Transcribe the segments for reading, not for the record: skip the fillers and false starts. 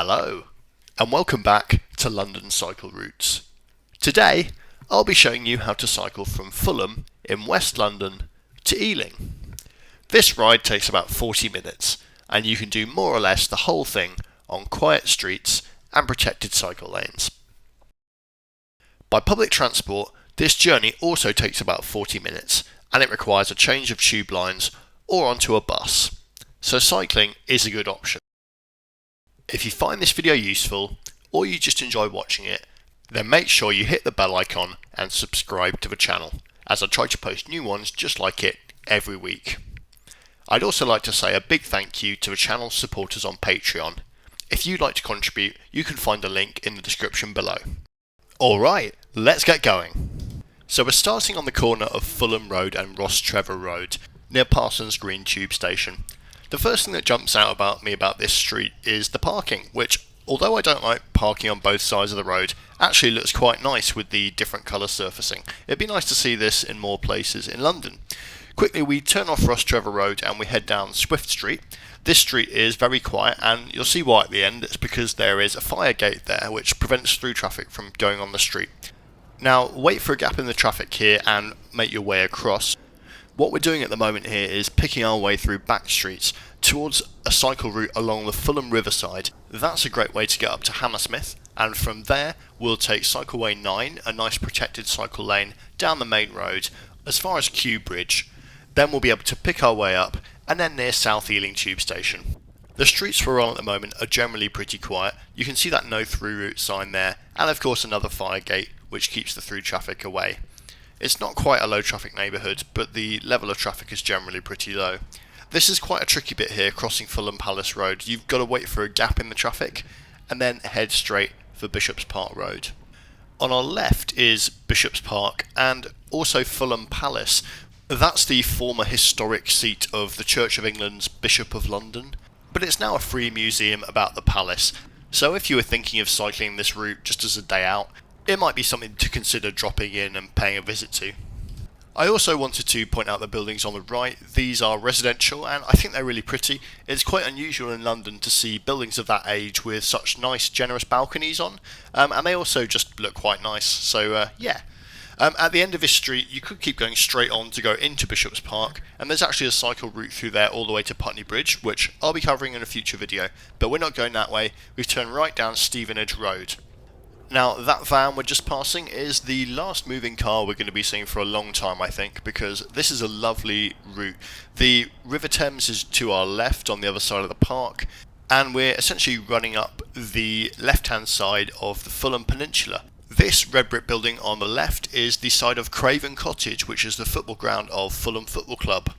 Hello, and welcome back to London Cycle Routes. Today, I'll be showing you how to cycle from Fulham in West London to Ealing. This ride takes about 40 minutes, and you can do more or less the whole thing on quiet streets and protected cycle lanes. By public transport, this journey also takes about 40 minutes, and it requires a change of tube lines or onto a bus, so cycling is a good option. If you find this video useful, or you just enjoy watching it, then make sure you hit the bell icon and subscribe to the channel, as I try to post new ones just like it every week. I'd also like to say a big thank you to the channel's supporters on Patreon. If you'd like to contribute, you can find a link in the description below. Alright, let's get going. So we're starting on the corner of Fulham Road and Rostrevor Road, near Parsons Green Tube Station. The first thing that jumps out about me about this street is the parking, which, although I don't like parking on both sides of the road, actually looks quite nice with the different colour surfacing. It'd be nice to see this in more places in London. Quickly, we turn off Rostrevor Road and we head down Swift Street. This street is very quiet, and you'll see why at the end. It's because there is a fire gate there which prevents through traffic from going on the street. Now, wait for a gap in the traffic here and make your way across. What we're doing at the moment here is picking our way through back streets towards a cycle route along the Fulham riverside. That's a great way to get up to Hammersmith, and from there we'll take Cycleway 9, a nice protected cycle lane, down the main road as far as Kew Bridge. Then we'll be able to pick our way up and then near South Ealing Tube Station. The streets we're on at the moment are generally pretty quiet. You can see that no through route sign there, and of course another fire gate which keeps the through traffic away. It's not quite a low traffic neighbourhood, but the level of traffic is generally pretty low. This is quite a tricky bit here, crossing Fulham Palace Road. You've got to wait for a gap in the traffic and then head straight for Bishop's Park Road. On our left is Bishop's Park and also Fulham Palace. That's the former historic seat of the Church of England's Bishop of London, but it's now a free museum about the palace. So if you were thinking of cycling this route just as a day out, it might be something to consider dropping in and paying a visit to. I also wanted to point out the buildings on the right. These are residential and I think they're really pretty. It's quite unusual in London to see buildings of that age with such nice generous balconies on, and they also just look quite nice, so yeah. At the end of this street you could keep going straight on to go into Bishop's Park, and there's actually a cycle route through there all the way to Putney Bridge, which I'll be covering in a future video, but we're not going that way. We've turned right down Stevenage Road. Now, that van we're just passing is the last moving car we're going to be seeing for a long time, I think, because this is a lovely route. The River Thames is to our left on the other side of the park, and we're essentially running up the left-hand side of the Fulham Peninsula. This red brick building on the left is the side of Craven Cottage, which is the football ground of Fulham Football Club.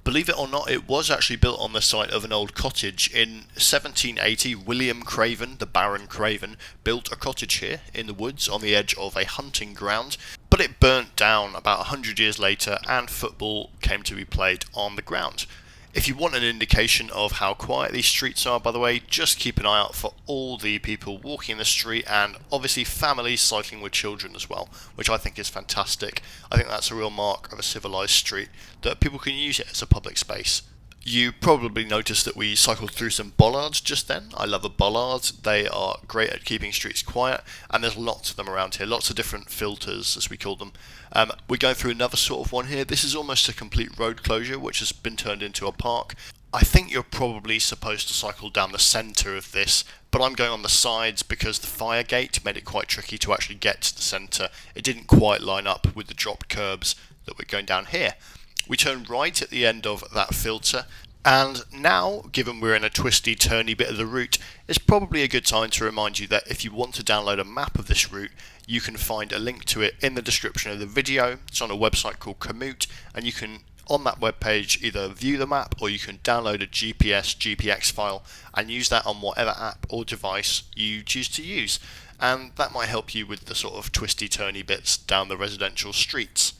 Believe it or not, it was actually built on the site of an old cottage. In 1780, William Craven, the Baron Craven, built a cottage here in the woods on the edge of a hunting ground, but it burnt down about 100 years later and football came to be played on the ground. If you want an indication of how quiet these streets are, by the way, just keep an eye out for all the people walking the street and obviously families cycling with children as well, which I think is fantastic. I think that's a real mark of a civilised street, that people can use it as a public space. You probably noticed that we cycled through some bollards just then. I love a bollard. They are great at keeping streets quiet, and there's lots of them around here, lots of different filters as we call them. We're going through another sort of one here. This is almost a complete road closure which has been turned into a park. I think you're probably supposed to cycle down the centre of this, but I'm going on the sides because the fire gate made it quite tricky to actually get to the centre. It didn't quite line up with the dropped curbs that we're going down here. We turn right at the end of that filter, and now, given we're in a twisty turny bit of the route, it's probably a good time to remind you that if you want to download a map of this route, you can find a link to it in the description of the video. It's on a website called Komoot, and you can, on that webpage, either view the map or you can download a GPX file and use that on whatever app or device you choose to use, and that might help you with the sort of twisty turny bits down the residential streets.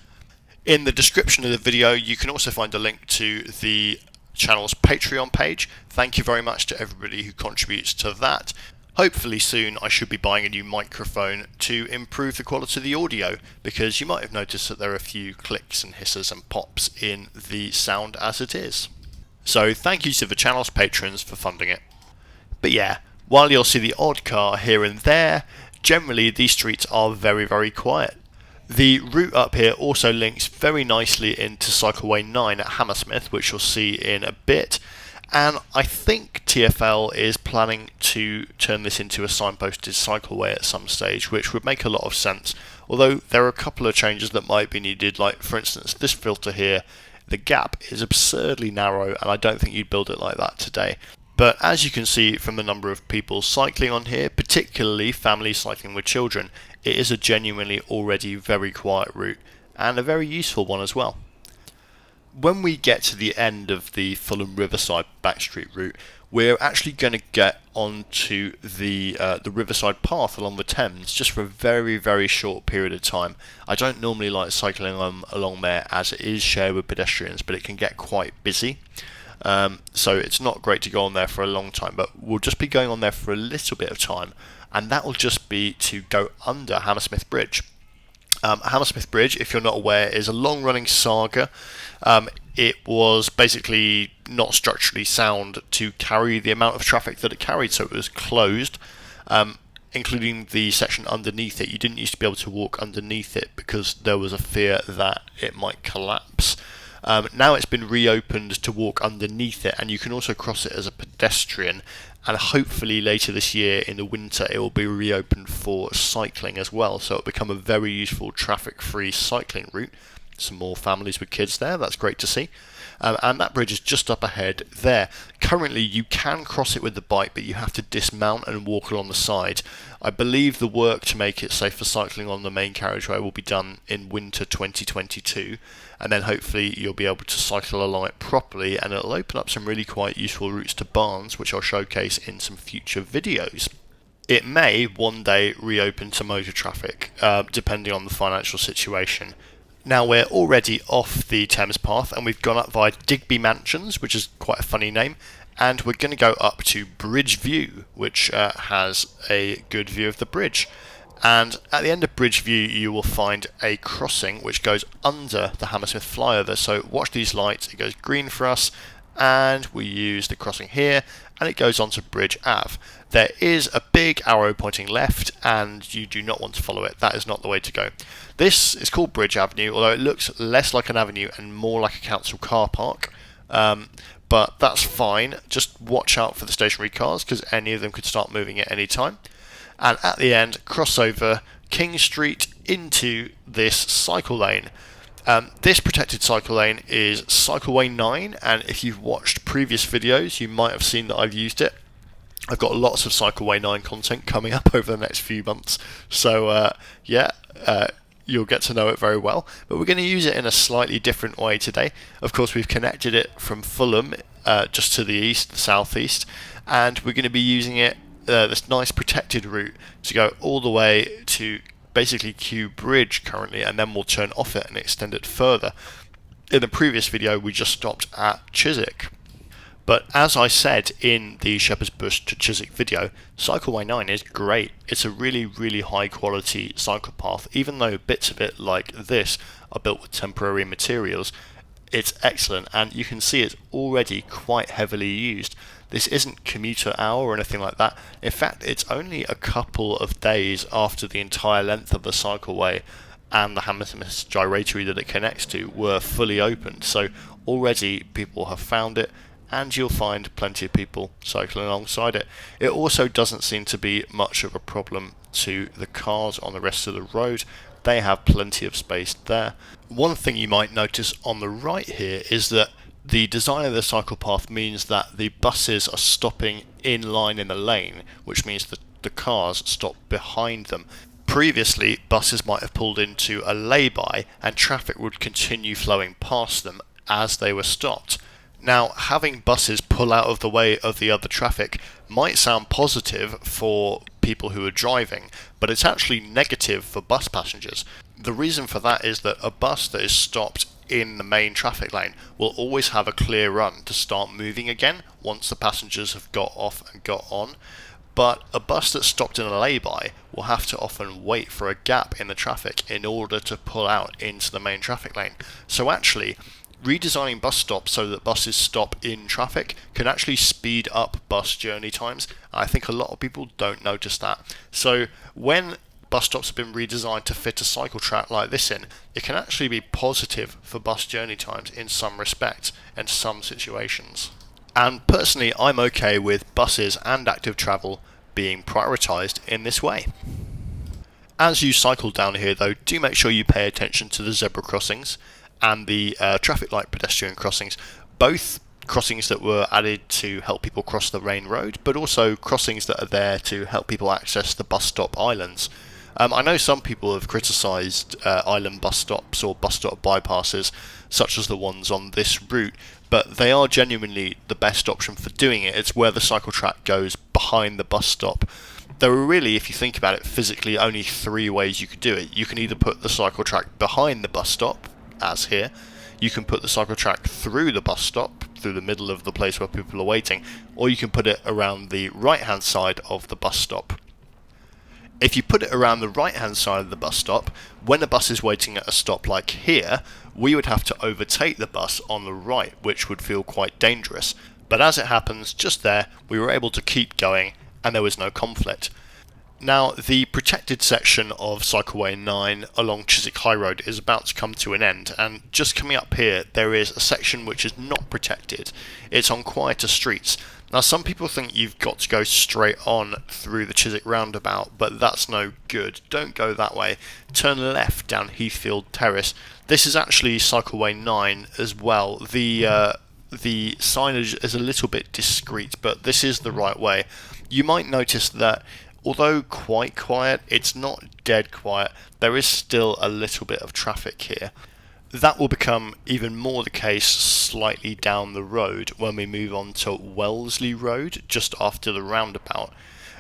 In the description of the video you can also find a link to the channel's Patreon page. Thank you very much to everybody who contributes to that. Hopefully soon I should be buying a new microphone to improve the quality of the audio, because you might have noticed that there are a few clicks and hisses and pops in the sound as it is. So thank you to the channel's patrons for funding it. But yeah, While you'll see the odd car here and there, generally these streets are very, very quiet. The route up here also links very nicely into Cycleway 9 at Hammersmith, which you'll see in a bit, and I think TfL is planning to turn this into a signposted cycleway at some stage, which would make a lot of sense, although there are a couple of changes that might be needed, like for instance this filter here. The gap is absurdly narrow and I don't think you'd build it like that today. But as you can see from the number of people cycling on here, particularly families cycling with children, it is a genuinely already very quiet route, and a very useful one as well. When we get to the end of the Fulham Riverside backstreet route, we're actually going to get onto the Riverside path along the Thames just for a very, very short period of time. I don't normally like cycling along there as it is shared with pedestrians, but it can get quite busy. So it's not great to go on there for a long time, but we'll just be going on there for a little bit of time, and that will just be to go under Hammersmith Bridge. Hammersmith Bridge, if you're not aware, is a long-running saga. It was basically not structurally sound to carry the amount of traffic that it carried, so it was closed, including the section underneath it. You didn't used to be able to walk underneath it because there was a fear that it might collapse. Now it's been reopened to walk underneath it, and you can also cross it as a pedestrian, and hopefully later this year in the winter it will be reopened for cycling as well, so it'll become a very useful traffic-free cycling route. Some more families with kids there, that's great to see. And that bridge is just up ahead there. Currently you can cross it with the bike, but you have to dismount and walk along the side. I believe the work to make it safe for cycling on the main carriageway will be done in winter 2022, and then hopefully you'll be able to cycle along it properly, and it'll open up some really quite useful routes to Barnes, which I'll showcase in some future videos. It may one day reopen to motor traffic, depending on the financial situation. Now we're already off the Thames path and we've gone up via Digby Mansions, which is quite a funny name, and we're going to go up to Bridge View, which has a good view of the bridge. And at the end of Bridge View you will find a crossing which goes under the Hammersmith flyover, so watch these lights, it goes green for us, and we use the crossing here and it goes onto Bridge Ave. There is a big arrow pointing left and you do not want to follow it, that is not the way to go. This is called Bridge Avenue, although it looks less like an avenue and more like a council car park, but that's fine. Just watch out for the stationary cars because any of them could start moving at any time. And at the end, cross over King Street into this cycle lane. This protected cycle lane is Cycleway 9, and if you've watched previous videos you might have seen that I've used it. I've got lots of Cycleway 9 content coming up over the next few months, so you'll get to know it very well, but we're going to use it in a slightly different way today. Of course, we've connected it from Fulham just to the east, the southeast, and we're going to be using it, this nice protected route, to go all the way to basically Kew Bridge currently, and then we'll turn off it and extend it further. In the previous video we just stopped at Chiswick. But as I said in the Shepherd's Bush to Chiswick video, Cycleway 9 is great. It's a really, really high quality cycle path. Even though bits of it like this are built with temporary materials, it's excellent, and you can see it's already quite heavily used. This isn't commuter hour or anything like that. In fact, it's only a couple of days after the entire length of the cycleway and the Hammersmith gyratory that it connects to were fully opened. So already people have found it, and you'll find plenty of people cycling alongside it. It also doesn't seem to be much of a problem to the cars on the rest of the road. They have plenty of space there. One thing you might notice on the right here is that the design of the cycle path means that the buses are stopping in line in the lane, which means that the cars stop behind them. Previously, buses might have pulled into a lay-by and traffic would continue flowing past them as they were stopped. Now, having buses pull out of the way of the other traffic might sound positive for people who are driving, but it's actually negative for bus passengers. The reason for that is that a bus that is stopped in the main traffic lane will always have a clear run to start moving again once the passengers have got off and got on, but a bus that's stopped in a lay-by will have to often wait for a gap in the traffic in order to pull out into the main traffic lane. So actually, redesigning bus stops so that buses stop in traffic can actually speed up bus journey times. I think a lot of people don't notice that. So when bus stops have been redesigned to fit a cycle track like this in, it can actually be positive for bus journey times in some respects and some situations. And personally, I'm okay with buses and active travel being prioritised in this way. As you cycle down here though, do make sure you pay attention to the zebra crossings and the traffic light pedestrian crossings, both crossings that were added to help people cross the main road, but also crossings that are there to help people access the bus stop islands. I know some people have criticised island bus stops or bus stop bypasses, such as the ones on this route, but they are genuinely the best option for doing it. It's where the cycle track goes behind the bus stop. There are really, if you think about it, physically only three ways you could do it. You can either put the cycle track behind the bus stop, as here. You can put the cycle track through the bus stop, through the middle of the place where people are waiting, or you can put it around the right-hand side of the bus stop. If you put it around the right-hand side of the bus stop, when a bus is waiting at a stop like here, we would have to overtake the bus on the right, which would feel quite dangerous. But as it happens, just there, we were able to keep going and there was no conflict. Now, the protected section of Cycleway 9 along Chiswick High Road is about to come to an end, and just coming up here there is a section which is not protected. It's on quieter streets. Now, some people think you've got to go straight on through the Chiswick roundabout, but that's no good. Don't go that way. Turn left down Heathfield Terrace. This is actually Cycleway 9 as well. The signage is a little bit discreet, but this is the right way. You might notice that although quite quiet, it's not dead quiet. There is still a little bit of traffic here. That will become even more the case slightly down the road when we move on to Wellesley Road, just after the roundabout.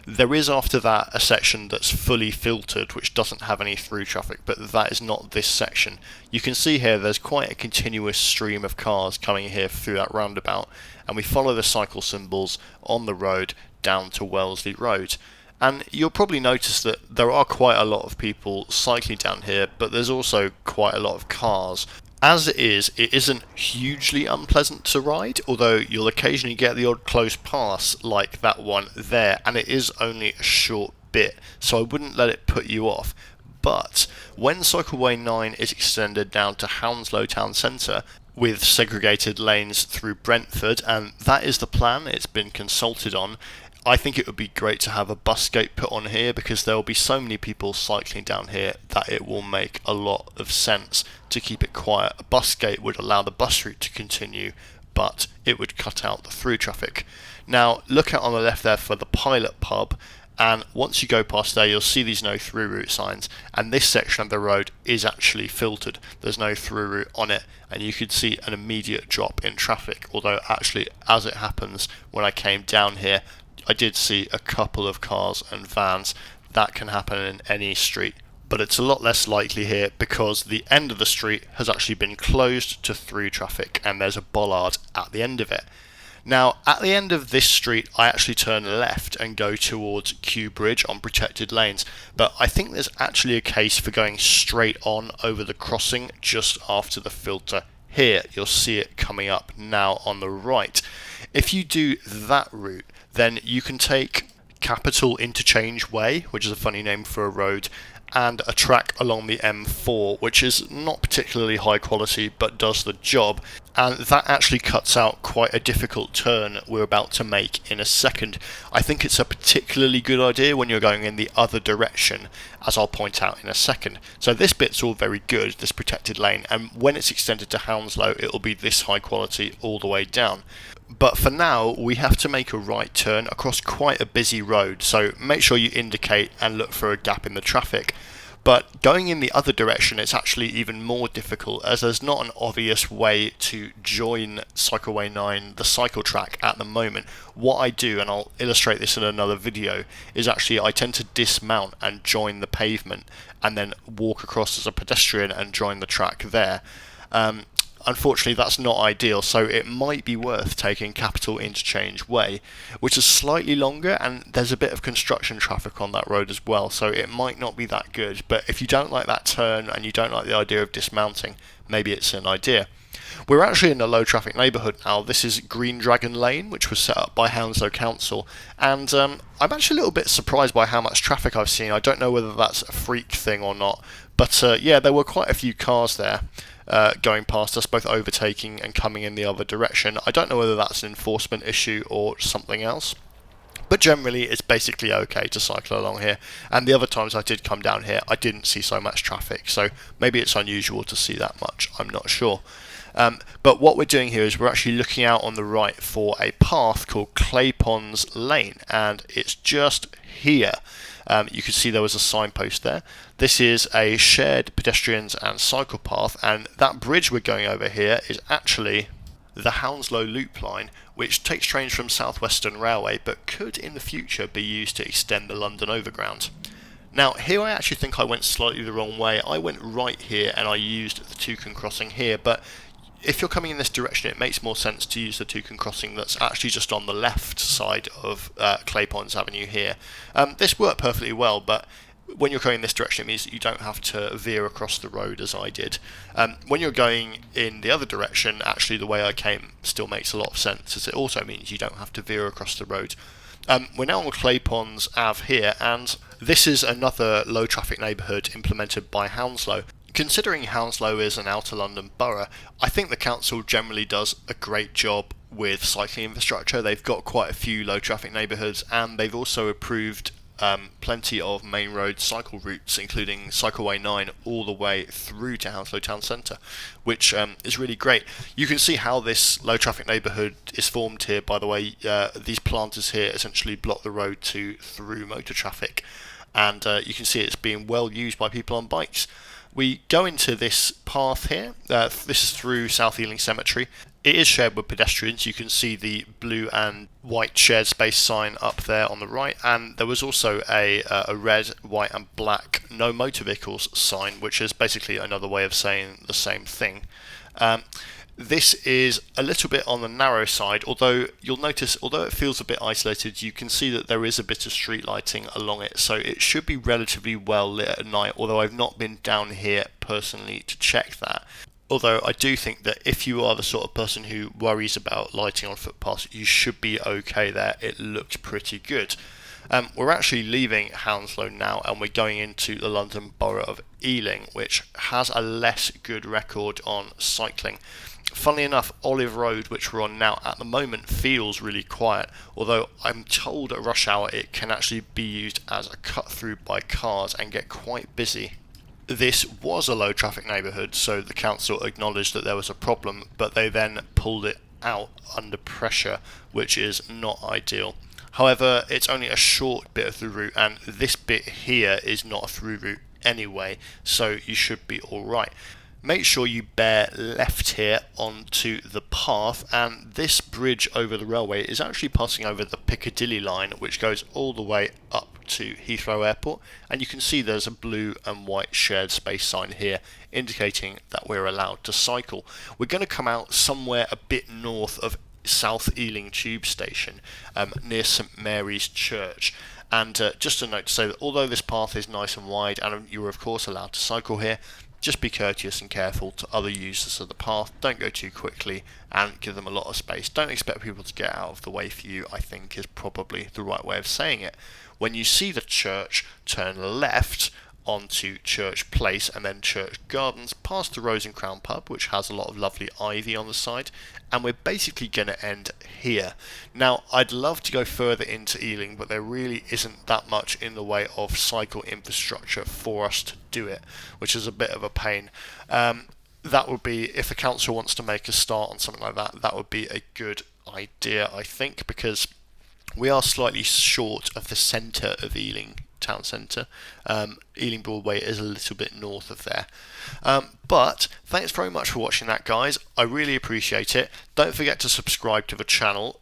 There is after that a section that's fully filtered, which doesn't have any through traffic, but that is not this section. You can see here there's quite a continuous stream of cars coming here through that roundabout, and we follow the cycle symbols on the road down to Wellesley Road. And you'll probably notice that there are quite a lot of people cycling down here, but there's also quite a lot of cars. As it is, it isn't hugely unpleasant to ride, although you'll occasionally get the odd close pass like that one there, and it is only a short bit, so I wouldn't let it put you off. But when Cycleway 9 is extended down to Hounslow town centre, with segregated lanes through Brentford, and that is the plan, it's been consulted on, I think it would be great to have a bus gate put on here, because there will be so many people cycling down here that it will make a lot of sense to keep it quiet. A bus gate would allow the bus route to continue, but it would cut out the through traffic. Now, look out on the left there for the Pilot Pub, and once you go past there you'll see these no through route signs, and this section of the road is actually filtered. There's no through route on it, and you could see an immediate drop in traffic, although actually as it happens when I came down here I did see a couple of cars and vans. That can happen in any street, but it's a lot less likely here because the end of the street has actually been closed to through traffic and there's a bollard at the end of it. Now, at the end of this street I actually turn left and go towards Kew Bridge on protected lanes, but I think there's actually a case for going straight on over the crossing just after the filter. Here you'll see it coming up now on the right. If you do that route, then you can take Capital Interchange Way, which is a funny name for a road, and a track along the M4, which is not particularly high quality but does the job, and that actually cuts out quite a difficult turn we're about to make in a second. I think it's a particularly good idea when you're going in the other direction, as I'll point out in a second. So this bit's all very good, this protected lane, and when it's extended to Hounslow it'll be this high quality all the way down. But for now we have to make a right turn across quite a busy road, so make sure you indicate and look for a gap in the traffic. But going in the other direction it's actually even more difficult, as there's not an obvious way to join Cycleway 9, the cycle track, at the moment. What I do, and I'll illustrate this in another video, is actually I tend to dismount and join the pavement and then walk across as a pedestrian and join the track there. Unfortunately that's not ideal, so it might be worth taking Capital Interchange Way, which is slightly longer and there's a bit of construction traffic on that road as well, so it might not be that good. But if you don't like that turn and you don't like the idea of dismounting, maybe it's an idea. We're actually in a low traffic neighbourhood now. This is Green Dragon Lane, which was set up by Hounslow Council, and I'm actually a little bit surprised by how much traffic I've seen. I don't know whether that's a freak thing or not, but yeah, there were quite a few cars there going past us, both overtaking and coming in the other direction. I don't know whether that's an enforcement issue or something else. But generally, it's basically okay to cycle along here. And the other times I did come down here, I didn't see so much traffic. So maybe it's unusual to see that much. I'm not sure. But what we're doing here is we're actually looking out on the right for a path called Clayponds Lane. And it's just here. You can see there was a signpost there. This is a shared pedestrians and cycle path. And that bridge we're going over here is actually the Hounslow Loop Line, which takes trains from South Western Railway but could in the future be used to extend the London Overground. Now here I actually think I went slightly the wrong way. I went right here and I used the Toucan crossing here, but if you're coming in this direction it makes more sense to use the Toucan crossing that's actually just on the left side of Clayponds Avenue here. This worked perfectly well, but when you're going this direction, it means that you don't have to veer across the road as I did. When you're going in the other direction, actually the way I came still makes a lot of sense, as it also means you don't have to veer across the road. We're now on Clayponds Ave here, and this is another low traffic neighbourhood implemented by Hounslow. Considering Hounslow is an outer London borough, I think the council generally does a great job with cycling infrastructure. They've got quite a few low traffic neighbourhoods, and they've also approved plenty of main road cycle routes, including Cycleway 9 all the way through to Hounslow Town Centre, which is really great. You can see how this low traffic neighbourhood is formed here, by the way. These planters here essentially block the road to through motor traffic, and you can see it's being well used by people on bikes. We go into this path here. This is through South Ealing Cemetery. It is shared with pedestrians. You can see the blue and white shared space sign up there on the right, and there was also a red, white and black no motor vehicles sign, which is basically another way of saying the same thing. This is a little bit on the narrow side, although you'll notice, although it feels a bit isolated, you can see that there is a bit of street lighting along it, so it should be relatively well lit at night, although I've not been down here personally to check that. Although I do think that if you are the sort of person who worries about lighting on footpaths, you should be okay there. It looks pretty good. We're actually leaving Hounslow now, and we're going into the London Borough of Ealing, which has a less good record on cycling. Funnily enough, Olive Road, which we're on now, at the moment feels really quiet, although I'm told at rush hour it can actually be used as a cut through by cars and get quite busy. This was a low traffic neighbourhood, so the council acknowledged that there was a problem, but they then pulled it out under pressure, which is not ideal. However, it's only a short bit of the route, and this bit here is not a through route anyway, so you should be alright. Make sure you bear left here onto the path, and this bridge over the railway is actually passing over the Piccadilly Line, which goes all the way up to Heathrow Airport, and you can see there's a blue and white shared space sign here indicating that we're allowed to cycle. We're going to come out somewhere a bit north of South Ealing Tube Station, near St Mary's Church. And just a note to say that although this path is nice and wide and you're of course allowed to cycle here, just be courteous and careful to other users of the path. Don't go too quickly and give them a lot of space. Don't expect people to get out of the way for you, I think is probably the right way of saying it. When you see the church, turn left onto Church Place and then Church Gardens, past the Rose and Crown pub, which has a lot of lovely ivy on the side, and we're basically going to end here. Now, I'd love to go further into Ealing, but there really isn't that much in the way of cycle infrastructure for us to do it, which is a bit of a pain. That would be, if the council wants to make a start on something like that, that would be a good idea, I think, because we are slightly short of the centre of Ealing town centre. Ealing Broadway is a little bit north of there. But thanks very much for watching that, guys. I really appreciate it. Don't forget to subscribe to the channel.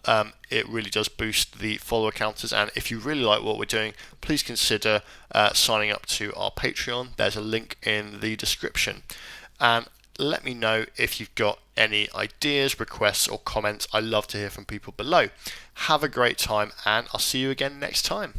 It really does boost the follower counters, and if you really like what we're doing, please consider signing up to our Patreon. There's a link in the description. And let me know if you've got any ideas, requests or comments. I love to hear from people below. Have a great time, and I'll see you again next time.